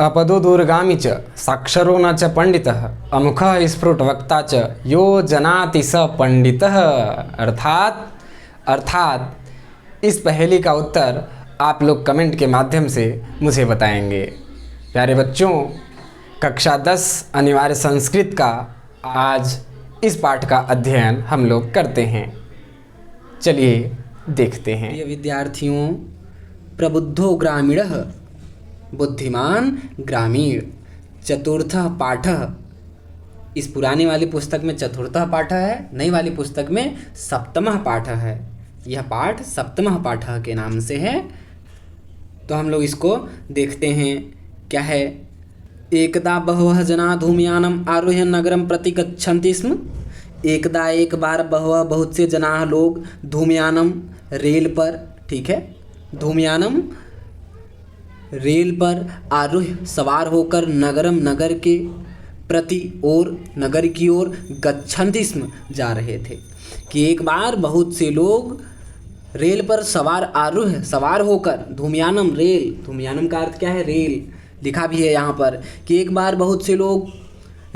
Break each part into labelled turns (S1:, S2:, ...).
S1: अपदो दूरगामी च साक्षरो न च पंडितः अमुखः स्फुट वक्ता च यो जनाति स पंडितः। अर्थात इस पहेली का उत्तर आप लोग कमेंट के माध्यम से मुझे बताएंगे। प्यारे बच्चों, कक्षा 10 अनिवार्य संस्कृत का आज इस पाठ का अध्ययन हम लोग करते हैं। चलिए देखते हैं।
S2: प्रिय विद्यार्थियों, प्रबुद्धो ग्रामीणः बुद्धिमान ग्रामीण चतुर्थः पाठः। इस पुरानी वाली पुस्तक में चतुर्थः पाठः है, नई वाली पुस्तक में सप्तमः पाठः है। यह पाठ सप्तमः पाठः के नाम से है। तो हम लोग इसको देखते हैं। क्या है? एकदा बहवः जना धूमयानम आरुह्य नगरम प्रति गच्छन्ति स्म। एकदा एक बार बहवः बहुत से जना लोग धूमयानम रेल पर, ठीक है, धूमयानम रेल पर आरुह्य सवार होकर नगरम नगर के प्रति और नगर की ओर गच्छन्ति स्म जा रहे थे। कि एक बार बहुत से लोग रेल पर आरुह्य सवार होकर, धूमयानम रेल, धूमयानम का अर्थ क्या है? रेल। लिखा भी है यहाँ पर कि एक बार बहुत से लोग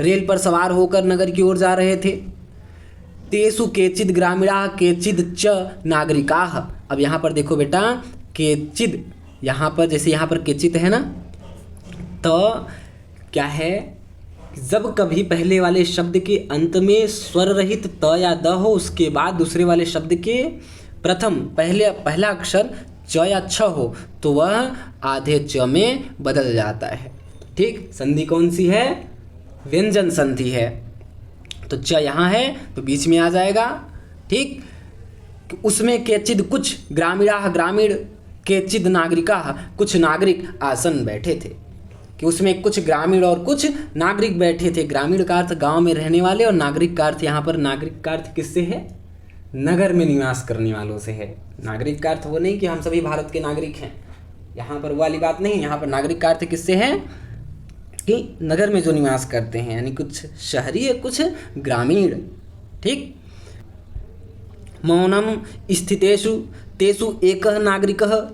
S2: रेल पर सवार होकर नगर की ओर जा रहे थे। तेसु केचिद ग्रामीणा केचिद च नागरिकाः। अब यहाँ पर देखो बेटा, केचिद, यहाँ पर जैसे यहाँ पर केचित है ना, तो क्या है? जब कभी पहले वाले शब्द के अंत में स्वर रहित त या द हो, उसके बाद दूसरे वाले शब्द के पहला अक्षर च या छ हो, तो वह आधे च में बदल जाता है। ठीक, संधि कौन सी है? व्यंजन संधि है। तो च यहाँ है तो बीच में आ जाएगा। ठीक, उसमें केचिद कुछ ग्रामीणा ग्रामीण केचिद नागरिका कुछ नागरिक आसन बैठे थे। कि उसमें कुछ ग्रामीण और कुछ नागरिक बैठे थे। ग्रामीण का अर्थ गांव में रहने वाले और नागरिक का अर्थ यहाँ पर नागरिक का अर्थ किससे है? नगर में निवास करने वालों से है। नागरिक का अर्थ वो नहीं कि हम सभी भारत के नागरिक हैं, यहाँ पर वो वाली बात नहीं। यहाँ पर नागरिक का अर्थ किससे है? कि नगर में जो निवास करते हैं, यानी कुछ शहरी कुछ ग्रामीण। ठीक, मौनम स्थितेषु तेषु एकः नागरिकः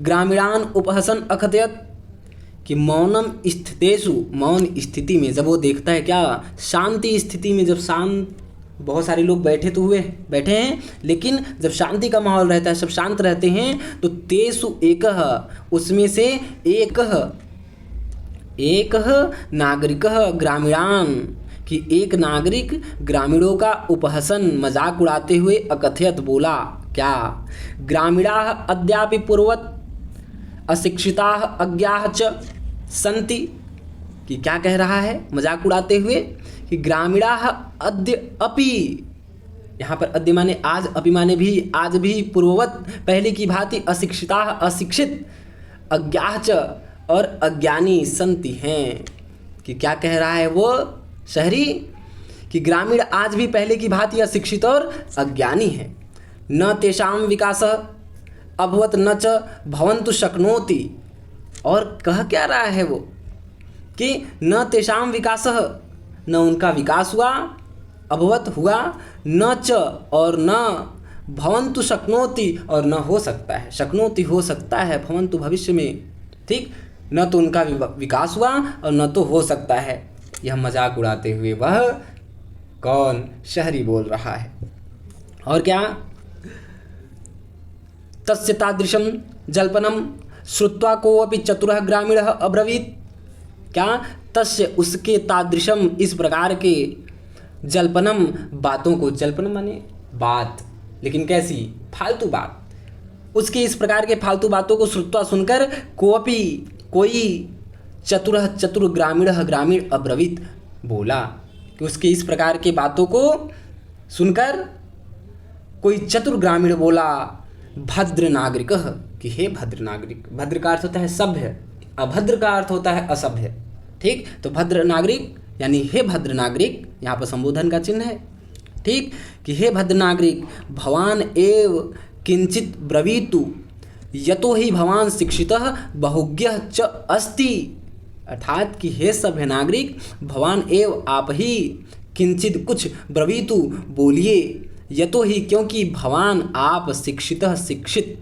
S2: ग्रामीणान उपहसन अकथयत्। कि मौनम स्थितेषु, मौन स्थिति में, जब वो देखता है क्या, शांति स्थिति में, जब शांत, बहुत सारे लोग बैठे हैं, लेकिन जब शांति का माहौल रहता है, सब शांत रहते हैं, तो तेषु एकः, उसमें से एकः नागरिकः ग्रामीणान, कि एक नागरिक ग्रामीणों का उपहसन, मजाक उड़ाते हुए अकथयत बोला। क्या? ग्रामीणाः अद्यापि पूर्ववत् अशिक्षिताः अज्ञाः च सन्ति। कि क्या कह रहा है मजाक उड़ाते हुए? कि ग्रामीणाः अद्य अपि, यहाँ पर अद्य माने आज, अपि माने भी, आज भी, पूर्ववत पहले की भांति, अशिक्षिताः अशिक्षित, अज्ञाः च और अज्ञानी सन्ति हैं। कि क्या कह रहा है वो शहरी? कि ग्रामीण आज भी पहले की भांति अशिक्षित और अज्ञानी है। न तेषां विकासः अभवत् न च भवन्तु शक्नोति। और कह क्या रहा है वो? कि न तेषां विकासः, न उनका विकास हुआ, अभवत हुआ, न च और न, भवन्तु शक्नोति और न हो सकता है, शक्नोति हो सकता है, भवन्तु भविष्य में। ठीक, न तो उनका विकास हुआ और न तो हो सकता है। यह मजाक उड़ाते हुए वह कौन? शहरी बोल रहा है। और क्या? तस्य तादृशं जल्पनम श्रुत्वा कोऽपि चतुरः ग्रामीणः अब्रवीत्। क्या? तस्य, उसके, तादृशम, इस प्रकार के, जल्पनम, बातों को, जल्पनम माने बात, लेकिन कैसी? फालतू बात। उसके इस प्रकार के फालतू बातों को श्रुत्वा सुनकर, कोऽपि, कोई, चतुरः चतुर ग्रामीणः ग्रामीण अब्रवीत् बोला। कि उसके इस प्रकार के बातों को सुनकर कोई चतुर ग्रामीण बोला, भद्र नागरिकः, कि हे भद्र नागरिक। भद्र का अर्थ होता है सभ्य, अभद्र का अर्थ होता है असभ्य। ठीक, तो भद्र नागरिक यानी हे भद्र नागरिक, यहाँ पर संबोधन का चिन्ह है। ठीक, कि हे भद्र नागरिक, भवान एव किंचित ब्रवीतु यतो ही भवान शिक्षितः बहुज्ञः च अस्ति। अर्थात कि हे सभ्य नागरिक, भवान एव, आप ही, किंचित कुछ, ब्रवीतु बोलिए, यतो ही क्योंकि, भवान आप, शिक्षितः शिक्षित,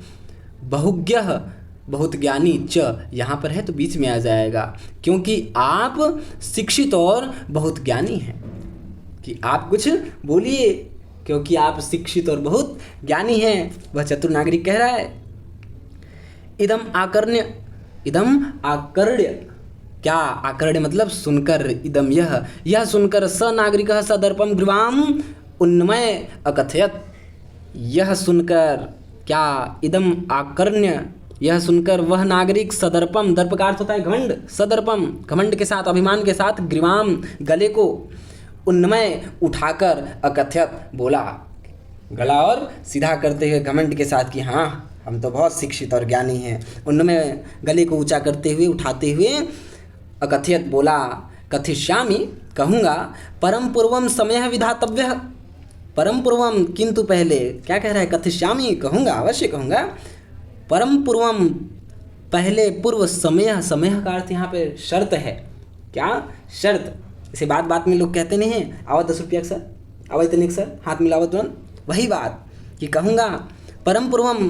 S2: बहुज्ञः बहुत ज्ञानी च यहाँ पर है तो बीच में आ जाएगा, क्योंकि आप शिक्षित और बहुत ज्ञानी हैं। कि आप कुछ बोलिए, क्योंकि आप शिक्षित और बहुत ज्ञानी हैं, वह चतुर नागरिक कह रहा है। इदम आकर्ण्य, इदम आकर्ण्य, क्या आकर्ण्य मतलब सुनकर, इदम यह सुनकर स नागरिकः सदर्पम ग्रीवाम उन्नमय अकथयत, यह सुनकर, क्या इदम आकर्ण्य, यह सुनकर वह नागरिक सदर्पम, दर्प का अर्थ होता है घमंड, सदर्पम घमंड के साथ, अभिमान के साथ, ग्रीवाम गले को, उन्नमय उठाकर, अकथयत बोला, गला और सीधा करते हुए घमंड के साथ कि हाँ हम तो बहुत शिक्षित और ज्ञानी हैं, उन्नमय गले को ऊंचा करते हुए, उठाते हुए, अकथयत बोला, कथिष्यामि कहूँगा, परम पूर्वम समय विधातव्य, परम पूर्वम किंतु पहले, क्या कह रहा है, कथिष्यामि कहूँगा, अवश्य कहूँगा, परम पूर्वम पहले, पूर्व समय, समय का अर्थ यहाँ पे शर्त है, क्या शर्त, इसे बात बात में लोग कहते नहीं हैं, आवत 10 रुपया सर, आवत तनिक सर, हाथ मिलावत तुरंत, वही बात कि कहूँगा परम पूर्वम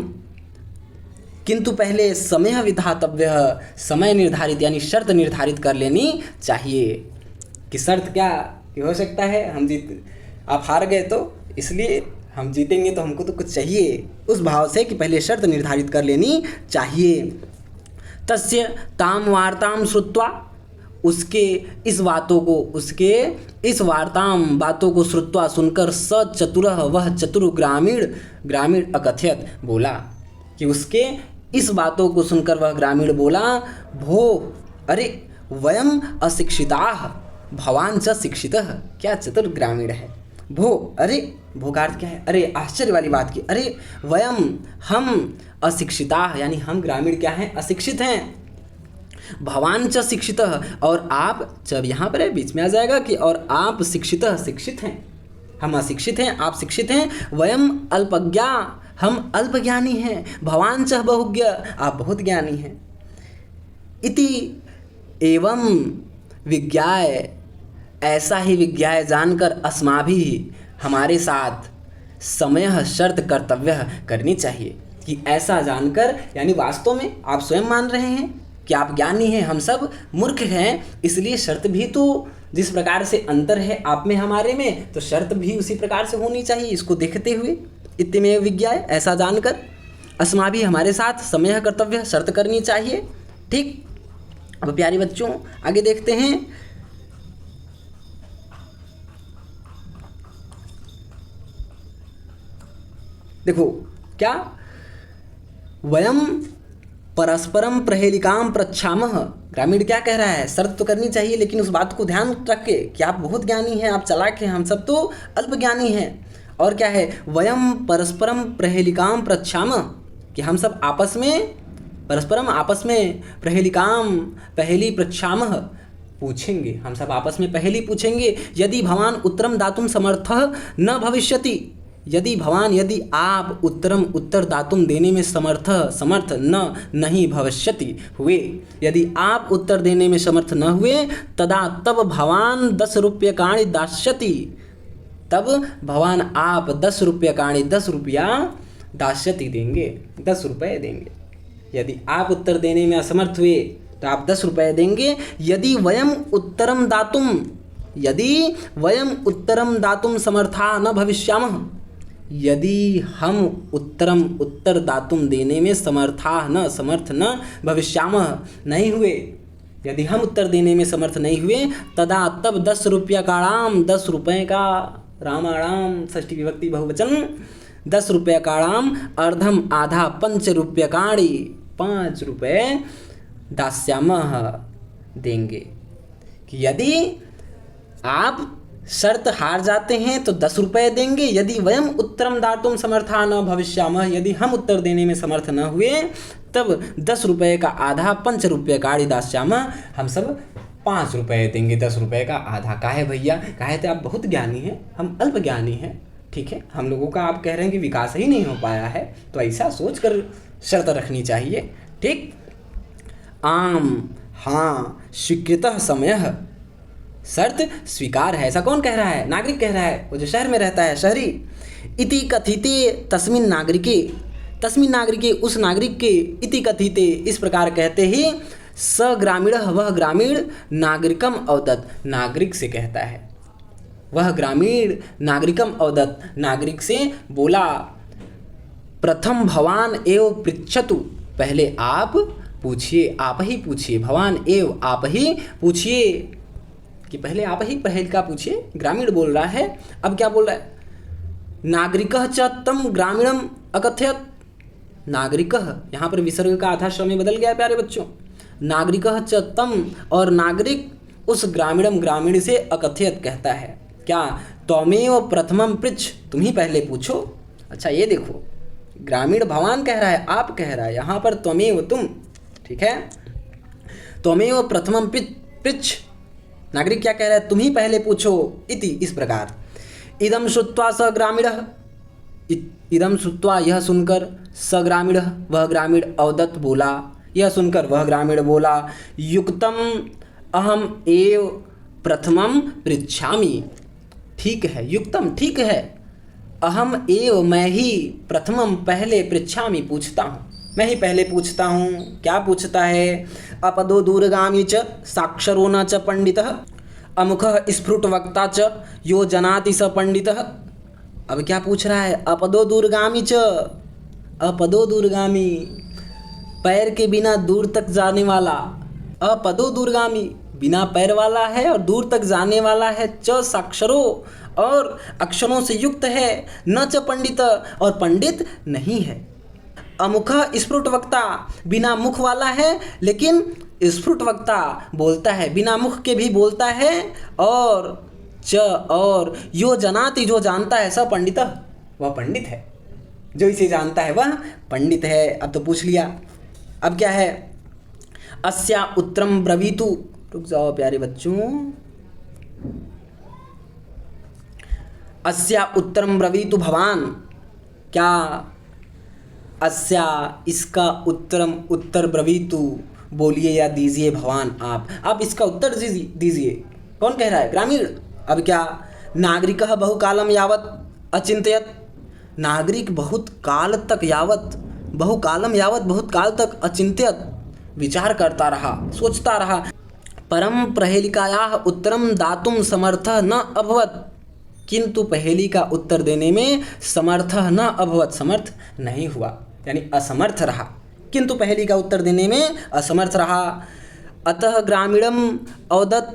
S2: किंतु पहले समय विधातव्य, समय निर्धारित यानी शर्त निर्धारित कर लेनी चाहिए। कि शर्त क्या कि हो सकता है हम आप हार गए तो इसलिए हम जीतेंगे तो हमको तो कुछ चाहिए, उस भाव से कि पहले शर्त निर्धारित कर लेनी चाहिए। तस्य ताम वार्ताम श्रुत्वा, उसके इस बातों को, उसके इस वार्ताम बातों को श्रुत्वा सुनकर, स चतुरः वह चतुर ग्रामीण अकथयत बोला, कि उसके इस बातों को सुनकर वह ग्रामीण बोला, भो अरे वयम अशिक्षिताः भवान च शिक्षितः, क्या चतुर ग्रामीण है, भो अरे, भो का अर्थ क्या है, अरे आश्चर्य वाली बात की, अरे वयम हम अशिक्षिताः यानी हम ग्रामीण क्या हैं, अशिक्षित हैं, भवान च शिक्षितः और आप, जब यहाँ पर बीच में आ जाएगा कि और आप शिक्षितः शिक्षित हैं, हम अशिक्षित हैं, आप शिक्षित हैं, वयम अल्पज्ञा हम अल्पज्ञानी हैं, भवान च बहुज्ञ आप बहुत ज्ञानी हैं, इति एवं विज्ञाय ऐसा ही विज्ञाय जानकर अस्माभिः हमारे साथ समय शर्त कर्तव्य करनी चाहिए। कि ऐसा जानकर यानी वास्तव में आप स्वयं मान रहे हैं कि आप ज्ञानी हैं, हम सब मूर्ख हैं, इसलिए शर्त भी तो जिस प्रकार से अंतर है आप में हमारे में, तो शर्त भी उसी प्रकार से होनी चाहिए। इसको देखते हुए इत्यमेव विज्ञाय ऐसा जानकर अस्माभिः हमारे साथ समय कर्तव्य शर्त करनी चाहिए। ठीक, अब प्यारे बच्चों आगे देखते हैं। देखो क्या, वयम परस्परम प्रहेलिकाम प्रच्छामः, ग्रामीण क्या कह रहा है, शर्त तो करनी चाहिए लेकिन उस बात को ध्यान रख के कि आप बहुत ज्ञानी हैं, आप चालाक हैं, हम सब तो अल्प ज्ञानी हैं। और क्या है, वयम परस्परम प्रहेलिकाम प्रच्छामः, कि हम सब आपस में परस्परम आपस में प्रहेलिकाम पहेली प्रच्छामः पूछेंगे, हम सब आपस में पहेली पूछेंगे। यदि भवान उत्तरम दातुम समर्थः न भविष्यति, यदि भवान यदि आप उत्तर दातुम देने में समर्थ नहीं भविष्यति हुए, यदि आप उत्तर देने में समर्थ न हुए, तब भवान 10 रूप्यकाणि दास्यति, तब भवान आप 10 रूप्यकाणि 10 रुपया दास्यति देंगे, 10 रुपये देंगे। यदि आप उत्तर देने में असमर्थ हुए तो आप 10 रुपये देंगे। यदि वयम उत्तरम दातुम समर्था न भविष्यामः, यदि हम उत्तर दातुम देने में समर्थ न भविष्यामः नहीं हुए, यदि हम उत्तर देने में समर्थ नहीं हुए, तब 10 रूप्यकाणाम 10 रुपये का रामाणाम षष्ठी विभक्ति बहुवचन 10 रूप्यकाणाम अर्धम आधा 5 रूप्यकाणि 5 रुपये दास्यामः देंगे। कि यदि आप शर्त हार जाते हैं तो 10 रुपये देंगे। यदि वयम उत्तरम दातुम समर्था न भविष्यामः, यदि हम उत्तर देने में समर्थ न हुए, तब 10 रुपये का आधा 5 रूप्यकाणि दास्यामः, हम सब 5 रुपये देंगे, 10 रुपये का आधा। काहे भैया, काहे तो आप बहुत ज्ञानी हैं, हम अल्प ज्ञानी हैं। ठीक है, हम लोगों का आप कह रहे हैं कि विकास ही नहीं हो पाया है, तो ऐसा सोच कर शर्त रखनी चाहिए। ठीक, आम हाँ स्वीकृतः समयः, शर्त स्वीकार है। ऐसा कौन कह रहा है, नागरिक कह रहा है, वो जो शहर में रहता है, शहरी। इति कथिते तस्मिन् नागरिके, तस्मिन् नागरिके उस नागरिक के इति कथिते इस प्रकार कहते ही स ग्रामीणः वह ग्रामीण नागरिकम अवदत् नागरिक से कहता है, वह ग्रामीण नागरिकम अवदत् नागरिक से बोला, प्रथम भवान एव पृच्छतु पहले आप पूछिए, आप ही पूछिए, भवान एव आप ही पूछिए कि पहले आप ही पहल का पूछिए। ग्रामीण बोल रहा है, अब क्या बोल रहा है, नागरिकः च तम ग्रामीणम अकथयत, नागरिकः यहाँ पर विसर्ग का आधा श्रम में बदल गया प्यारे बच्चों, नागरिकः च तम और नागरिक उस ग्रामीणम ग्रामीण से अकथयत कहता है, क्या त्वमेव प्रथमम पृच्छ तुम ही पहले पूछो। अच्छा ये देखो, ग्रामीण भवान कह रहा है, आप कह रहा है, यहाँ पर त्वमेव तुम, ठीक है, त्वमेव प्रथमम पृच्छ, नागरिक क्या कह रहा है, तुम ही पहले पूछो, इति इस प्रकार। इदम श्रुत्वा स ग्रामीणः, इदम श्रुत्वा यह सुनकर, स ग्रामीणः वह ग्रामीण अवदत् बोला, यह सुनकर वह ग्रामीण बोला, युक्तम अहम एव प्रथमम पृच्छामि, ठीक है, युक्तम ठीक है, अहम एव मैं ही प्रथमम पहले पृच्छामि पूछता हूँ, मैं ही पहले पूछता हूँ। क्या पूछता है, अपदो दूरगामी च साक्षरो न च पंडितः अमुखः स्फुट वक्ता च यो जनाति स पंडितः। अब क्या पूछ रहा है, अपदो दूरगामी च, अपदो दूरगामी पैर के बिना दूर तक जाने वाला, अपदो दूरगामी बिना पैर वाला है और दूर तक जाने वाला है, च साक्षरो और अक्षरों से युक्त है, न च पंडित और पंडित नहीं है, अमुख स्फुट वक्ता बिना मुख वाला है लेकिन स्फुट वक्ता बोलता है, बिना मुख के भी बोलता है, और च और यो जनाति जो जानता है, स पंडित वह पंडित है, जो इसे जानता है वह पंडित है। अब तो पूछ लिया, अब क्या है, अस्या उत्तरम ब्रवीतु, रुक जाओ प्यारे बच्चों, अस्या उत्तरम ब्रवीतु भवान, क्या अस्या इसका उत्तरम उत्तर ब्रवीतु बोलिए या दीजिए भवान आप इसका उत्तर दीजिए। कौन कह रहा है, ग्रामीण। अब क्या, नागरिकः बहुकालम यावत अचिंतयत, नागरिक बहुत काल तक यावत, बहुकालम यावत बहुत काल तक अचिंत्यत विचार करता रहा, सोचता रहा, परम प्रहेलिकायाः उत्तरम दातुम समर्थः न अभवत, किंतु पहेली का उत्तर देने में समर्थः न अभवत, समर्थ नहीं हुआ, यानी असमर्थ रहा, किंतु पहेली का उत्तर देने में असमर्थ रहा। अतः ग्रामीणम अवदत्,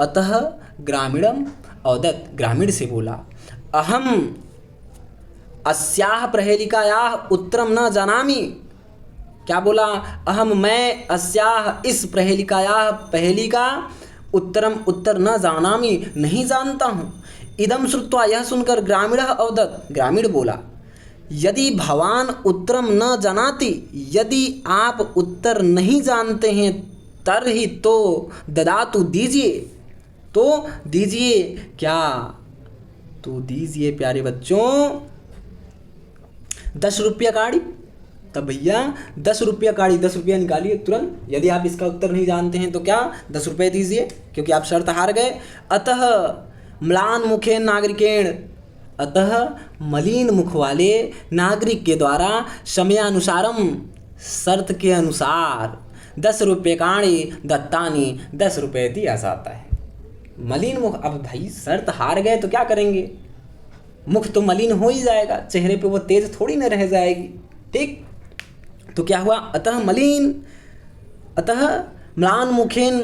S2: अतः ग्रामीणम अवदत् ग्रामीण से बोला, अहम अस्याः प्रहेलिकायाः उत्तरम न जानामि, क्या बोला, अहम मैं अस्याः इस प्रहेलिकायाः पहेली का उत्तरम उत्तर न जानामि नहीं जानता हूँ। इदम श्रुत्वा यह सुनकर ग्रामीणः अवदत् ग्रामीण बोला, यदि भवान उत्तरम न जानाति, यदि आप उत्तर नहीं जानते हैं, तर्हि तो ददातु दीजिए, तो दीजिए, क्या तो दीजिए प्यारे बच्चों 10 रुपया काढ़ी। तब भैया 10 रुपया काढ़ी, 10 रुपया निकालिए तुरंत, यदि आप इसका उत्तर नहीं जानते हैं तो क्या 10 रुपये दीजिए, क्योंकि आप शर्त हार गए। अतः म्लान मुखेन नागरिकेण, अतः मलिन मुख वाले नागरिक के द्वारा समयानुसारम शर्त के अनुसार 10 रुपये काणी दत्तानी 10 रुपये दिया जाता है। मलिन मुख, अब भाई शर्त हार गए तो क्या करेंगे, मुख तो मलिन हो ही जाएगा, चेहरे पे वो तेज थोड़ी न रह जाएगी, ठीक। तो क्या हुआ, अतः मलिन, अतः म्लान मुखेन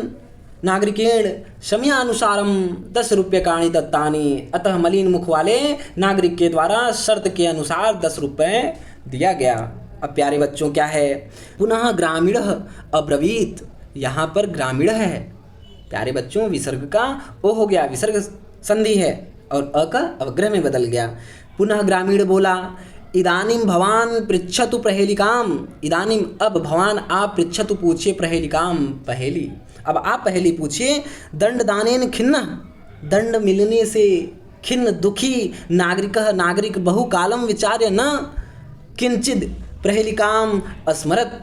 S2: नागरिकेण समयानुसारम 10 रुपये काणी दत्तानी, अतः मलिन मुख वाले नागरिक के द्वारा शर्त के अनुसार 10 रुपये दिया गया। अब प्यारे बच्चों क्या है, पुनः ग्रामीणः अब्रवीत, यहाँ पर ग्रामीण है प्यारे बच्चों, विसर्ग का ओ हो गया, विसर्ग संधि है और अ का अवग्रह में बदल गया। पुनः ग्रामीण बोला, इदानीम भवान पृच्छतु प्रहेलिकाम, इदानीम अब भवान आप पृच्छतु पूछिए प्रहेलिकाम पहेली, अब आप पहेली पूछिए। दंड दानेन खिन्न, दंड मिलने से खिन्न दुखी नागरिकः नागरिक बहुकालम विचार्य न किंचिद प्रहेलिकाम अस्मरत,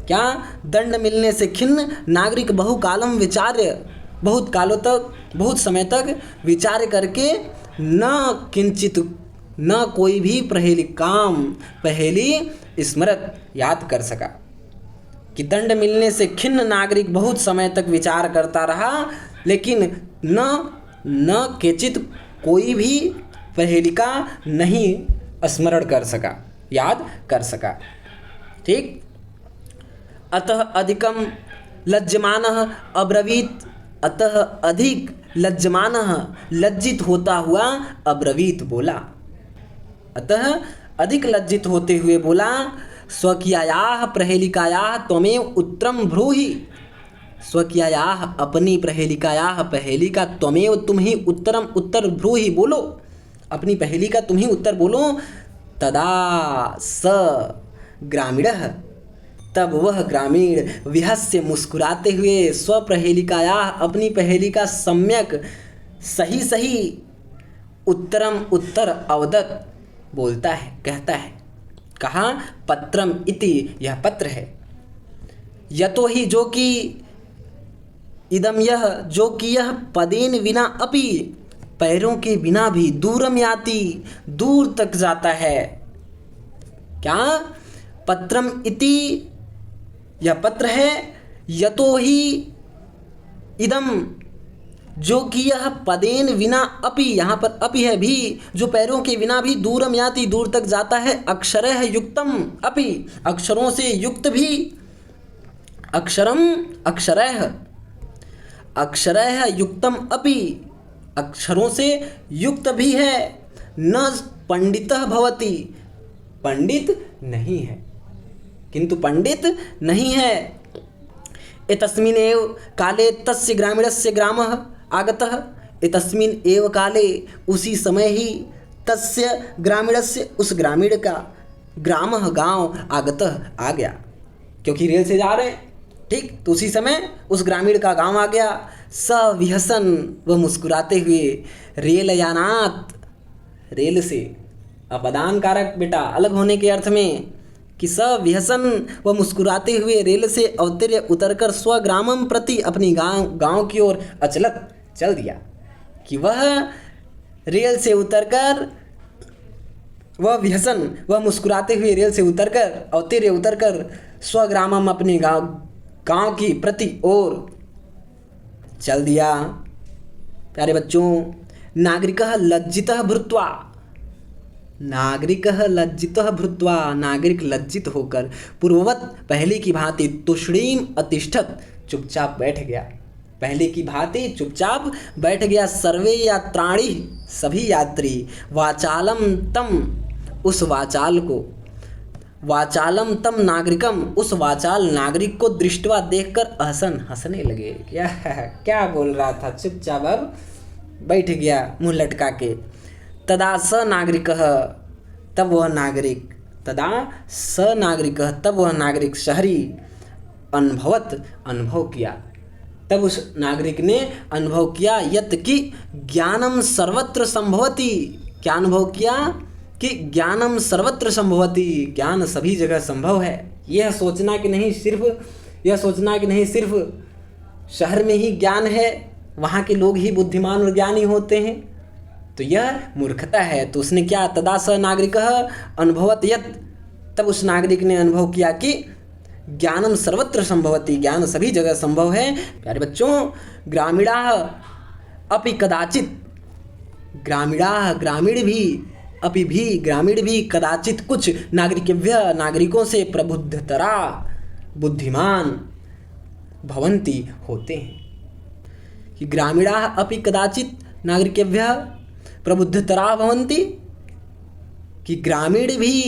S2: क्या दंड मिलने से खिन्न नागरिक बहुकालम विचार्य, बहुत कालों तक बहुत समय तक विचार करके न किंचित न कोई भी पहेली स्मृत याद कर सका। कि दंड मिलने से खिन्न नागरिक बहुत समय तक विचार करता रहा, लेकिन न केचित कोई भी पहेलिका नहीं स्मरण कर सका, याद कर सका। ठीक। अतः अधिकम लज्जमानः अब्रवीत, अतः अधिक लज्जमानः लज्जित होता हुआ अब्रवीत बोला। अतः अधिक लज्जित होते हुए बोला, स्वकीयायाः प्रहेलिकायाः त्वमेव उत्तरम ब्रूहि। स्वकीयायाः अपनी प्रहेलिकायाः पहेली का त्वमेव तुम ही उत्तरम उत्तर ब्रूहि बोलो, अपनी पहेली का तुम ही उत्तर बोलो। तदा स ग्रामीणः, तब वह ग्रामीण विहस्य मुस्कुराते हुए स्वप्रहेलिकायाः अपनी पहेली का सम्यक सही उत्तरम उत्तर अवदत् बोलता है, कहता है। कहा? पत्रम इति, यह पत्र है। यतो ही, जो कि इदम यह, जो कि यह पदेन विना अपि, पैरों के बिना भी, दूरम याति, दूर तक जाता है। क्या? पत्रम इति, यह पत्र है। यतो ही इदम, जो कि यह पदेन विना अपि, यहाँ पर अपि है भी, जो पैरों के बिना भी, दूरम याति, दूर तक जाता है। अक्षरः युक्तम अपि, अक्षरों से युक्त भी, अक्षरम अक्षरः, अक्षरः युक्तम अपि, अक्षरों से युक्त भी है। न पंडितः भवति, पंडित नहीं है, किंतु पंडित नहीं है। एतस्मिन् एव काले तस्य ग्रामीणस्य ग्रामः आगतः, एतस्मिन् एव काले, उसी समय ही, तस्य ग्रामीणस्य, उस ग्रामीण का, ग्रामः गांव, आगतः आ गया, क्योंकि रेल से जा रहे हैं। ठीक, तो उसी समय उस ग्रामीण का गांव आ गया। स विहसन, वह मुस्कुराते हुए, रेल यानात, रेल से, अपदान कारक बेटा, अलग होने के अर्थ में, कि स विहसन, वह मुस्कुराते हुए रेल से अवतर्य उतरकर स्वग्रामम प्रति, अपनी गांव की ओर अचलत चल दिया। कि वह रेल से उतरकर, वह विहसन, वह मुस्कुराते हुए रेल से उतरकर, अवतर्य उतरकर, स्वग्रामम, अपने गांव की प्रति ओर चल दिया। प्यारे बच्चों, नागरिकः लज्जितः भूत्वा, नागरिकः लज्जितः भूत्वा, नागरिक लज्जित होकर, पूर्ववत, पहले की भांति, तुष्णीम अतिष्ठत, चुपचाप बैठ गया। पहले की भांति चुपचाप बैठ गया। सर्वे यात्राणी, सभी यात्री, वाचालम तम, उस वाचाल को, वाचालम तम नागरिकम, उस वाचाल नागरिक को दृष्टवा देखकर अहसन, हंसने लगे। क्या बोल रहा था, चुपचाप अब बैठ गया मुंह लटका के। तदा स नागरिकः, तब वह नागरिक, तदा स नागरिकः, तब वह नागरिक, शहरी, अनुभवत, अनुभव किया, तब उस नागरिक ने अनुभव किया, यत कि ज्ञानम सर्वत्र संभवति, क्या अनुभव किया? कि ज्ञानम सर्वत्र संभवति, ज्ञान सभी जगह संभव है। यह सोचना कि नहीं सिर्फ शहर में ही ज्ञान है, वहाँ के लोग ही बुद्धिमान और ज्ञानी होते हैं, तो यह मूर्खता है। तो उसने क्या? तदा स नागरिकः अनुभवत यत्, तब उस नागरिक ने अनुभव किया कि ज्ञानम सर्वत्र संभवति, ज्ञान सभी जगह संभव है। प्यारे बच्चों, ग्रामीणाः अपि कदाचित, ग्रामीणाः, ग्रामीण भी कदाचित, कुछ, नागरिकेभ्यः, नागरिकों से, प्रबुद्धतरा, बुद्धिमान, भवन्ति, होते हैं। कि ग्रामीणाः अपि कदाचित नागरिकेभ्यः प्रबुद्धतरा भवन्ति, कि ग्रामीण भी,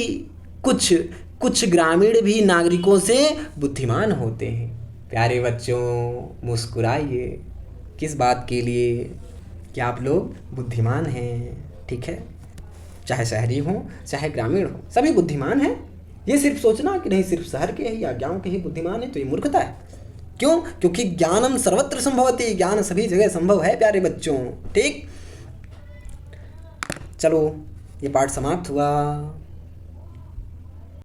S2: कुछ ग्रामीण भी नागरिकों से बुद्धिमान होते हैं। प्यारे बच्चों, मुस्कुराइए। किस बात के लिए? कि आप लोग बुद्धिमान हैं। ठीक है, चाहे शहरी हो चाहे ग्रामीण हो, सभी बुद्धिमान हैं। ये सिर्फ सोचना कि नहीं सिर्फ शहर के ही या गांव के ही बुद्धिमान है, तो ये मूर्खता है। क्यों? क्योंकि ज्ञानम सर्वत्र संभवति, ज्ञान सभी जगह संभव है। प्यारे बच्चों, ठीक, चलो ये पाठ समाप्त हुआ।